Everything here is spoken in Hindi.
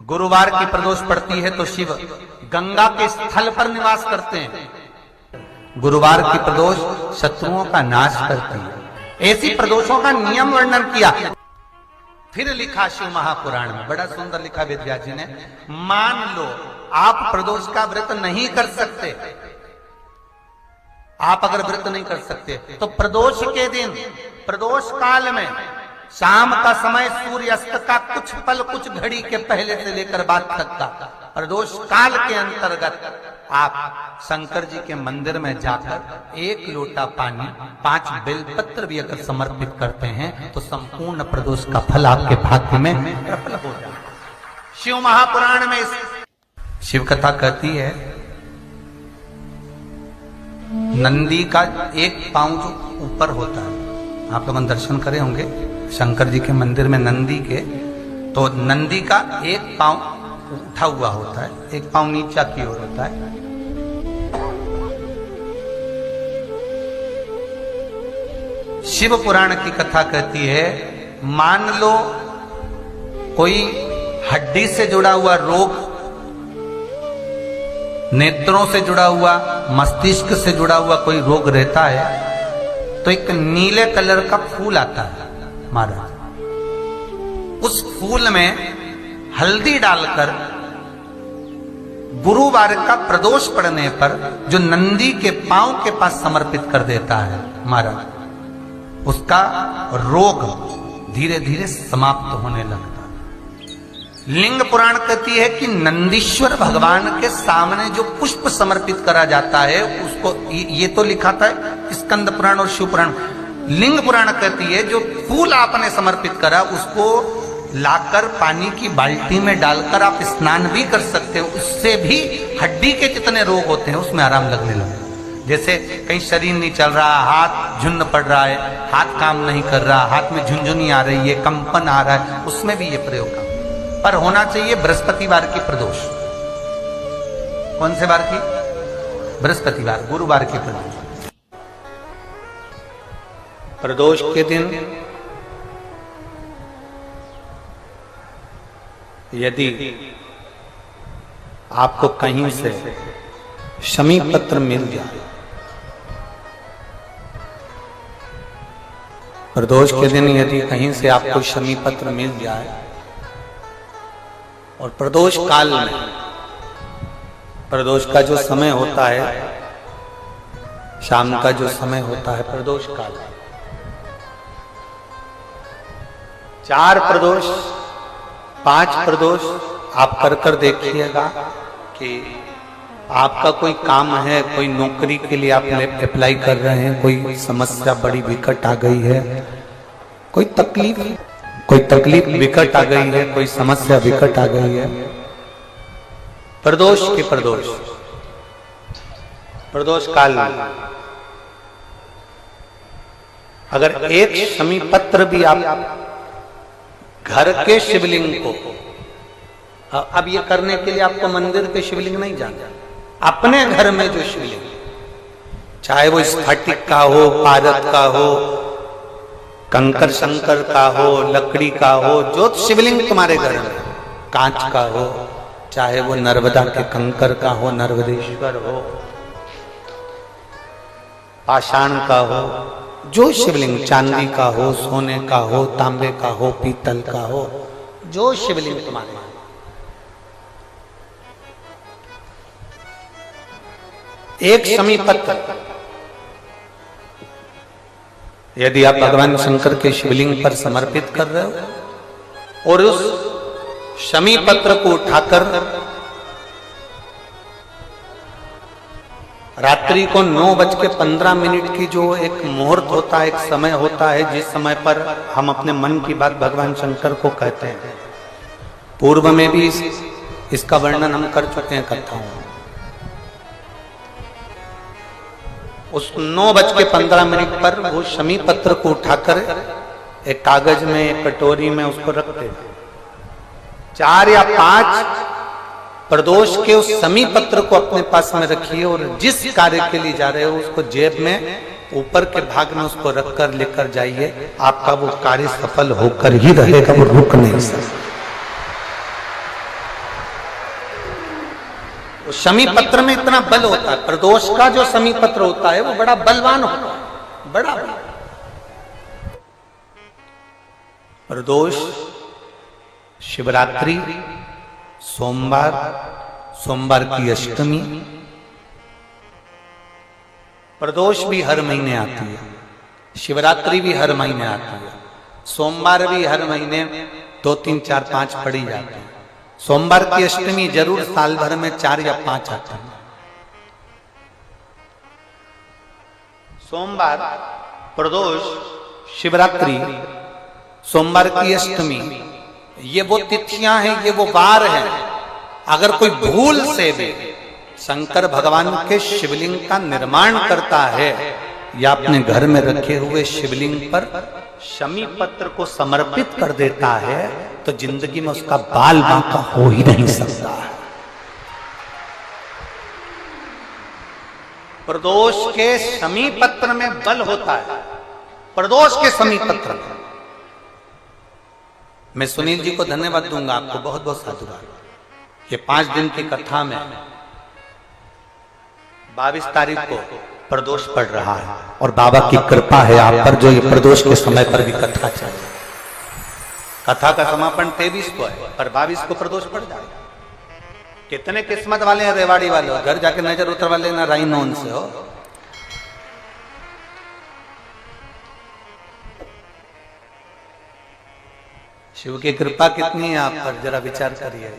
गुरुवार की प्रदोष पड़ती है तो शिव गंगा के स्थल पर निवास करते हैं। गुरुवार की प्रदोष शत्रुओं का नाश करती है। ऐसी प्रदोषों का नियम वर्णन किया। फिर लिखा शिव महापुराण में, बड़ा सुंदर लिखा वेदव्यास जी ने, मान लो आप प्रदोष का व्रत नहीं कर सकते, आप अगर व्रत नहीं कर सकते तो प्रदोष के दिन, प्रदोष काल में शाम का समय सूर्यास्त का कुछ पल, कुछ घड़ी के पहले से लेकर बाद तक का प्रदोष काल के अंतर्गत आप शंकर जी के मंदिर में जाकर 1 लोटा पानी, 5 बेलपत्र भी अगर समर्पित करते हैं तो संपूर्ण प्रदोष का फल आपके भाग्य में प्रबल हो जाए। शिव महापुराण में शिव कथा कहती है, नंदी का एक पांव जो ऊपर होता है, आप लोग दर्शन करे होंगे शंकर जी के मंदिर में नंदी के, तो नंदी का एक पांव उठा हुआ होता है, एक पांव नीचा की ओर होता है। शिव पुराण की कथा कहती है, मान लो कोई हड्डी से जुड़ा हुआ रोग, नेत्रों से जुड़ा हुआ, मस्तिष्क से जुड़ा हुआ कोई रोग रहता है, तो एक नीले कलर का फूल आता है महाराज, उस फूल में हल्दी डालकर गुरुवार का प्रदोष पड़ने पर जो नंदी के पांव के पास समर्पित कर देता है महाराज, उसका रोग धीरे धीरे समाप्त होने लगता है। लिंग पुराण कहती है कि नंदीश्वर भगवान के सामने जो पुष्प समर्पित करा जाता है उसको, ये तो लिखा था स्कंद पुराण और शिव पुराण। लिंग पुराण कहती है जो फूल आपने समर्पित करा उसको लाकर पानी की बाल्टी में डालकर आप स्नान भी कर सकते हो, उससे भी हड्डी के जितने रोग होते हैं उसमें आराम लगने लगे। जैसे कहीं शरीर नहीं चल रहा, हाथ झुन्न पड़ रहा है, हाथ काम नहीं कर रहा, हाथ में झुनझुनी आ रही है, कंपन आ रहा है, उसमें भी ये प्रयोग काम। पर होना चाहिए बृहस्पतिवार की प्रदोष। कौन से वार की? बृहस्पतिवार, गुरुवार की प्रदोष। प्रदोष के दिन यदि आपको कहीं से शमी पत्र मिल जाए, प्रदोष के दिन यदि कहीं से आपको शमी पत्र मिल जाए और प्रदोष काल में, प्रदोष का जो समय होता है, शाम का जो समय होता है प्रदोष काल, 4 प्रदोष 5 प्रदोष आप कर देखिएगा कि आपका कोई काम है, कोई नौकरी के लिए आप अप्लाई कर रहे हैं, कोई समस्या बड़ी विकट आ गई है, कोई तकलीफ विकट आ गई है, कोई समस्या विकट आ गई है, प्रदोष के प्रदोष काल में अगर एक शमी पत्र भी आप घर के शिवलिंग को, अब ये करने के लिए आपको मंदिर के शिवलिंग नहीं जाना, अपने घर में जो शिवलिंग, चाहे वो स्फटिक का हो, पारद का हो, कंकर शंकर का हो, लकड़ी का हो, जो शिवलिंग तुम्हारे घर में, कांच का हो, चाहे वो नर्मदा के कंकर का हो, नर्मदेश्वर हो, पाषाण का हो, जो शिवलिंग चांदी का हो, सोने का हो, तांबे का हो, पीतल का हो, जो शिवलिंग तुम्हारे, एक शमी पत्र यदि आप भगवान शंकर के शिवलिंग पर समर्पित कर रहे हो और उस शमी पत्र को उठाकर रात्रि को 9:15 की जो एक मुहूर्त होता है, एक समय होता है जिस समय पर हम अपने मन की बात भगवान शंकर को कहते हैं, पूर्व में भी इसका वर्णन हम कर चुके हैं कथाओं में। उस 9:15 पर वो शमी पत्र को उठाकर एक कागज में, एक कटोरी में उसको रखते हैं। 4 या 5 प्रदोष के उस शमी पत्र को अपने पास में रखिए और जिस कार्य के लिए जा रहे हो उसको जेब में ऊपर के भाग में उसको रखकर लेकर जाइए, आपका वो कार्य सफल होकर ही रहेगा, वो रुक नहीं सकता। वो शमी पत्र में इतना बल होता है, प्रदोष का जो शमी पत्र होता है वो बड़ा बलवान होता है, बड़ा बल। प्रदोष शिवरात्रि, सोमवार, सोमवार की अष्टमी। प्रदोष भी हर महीने आती है, शिवरात्रि भी हर महीने आती है, सोमवार भी हर महीने 2, 3, 4, 5 पड़ी जाती है। सोमवार की अष्टमी जरूर साल भर में 4 या 5 आती है। सोमवार, प्रदोष, शिवरात्रि, सोमवार की अष्टमी, ये वो तिथियां हैं, ये वो वार हैं। अगर कोई भूल से भी शंकर भगवान के शिवलिंग का निर्माण करता है या अपने घर में रखे हुए शिवलिंग पर शमी पत्र को समर्पित कर देता है तो जिंदगी में उसका बाल बांका हो ही नहीं सकता है। प्रदोष के शमी पत्र में बल होता है, प्रदोष के शमी पत्र में। मैं सुनील जी को धन्यवाद दूंगा, आपको बहुत बहुत साधुवाद। ये 5 दिन की कथा में 22 तारीख को प्रदोष पड़ रहा है और बाबा की कृपा है आप पर, जो ये प्रदोष के समय पर भी कथा चल रही है। कथा का समापन 23 को है पर 22 को प्रदोष पड़ जाएगा। कितने किस्मत वाले हैं रेवाड़ी वाले हो, घर जाके नजर उतरवा लेना राइन ऑन से हो। शिव की कृपा कितनी है आप पर, जरा विचार करिए।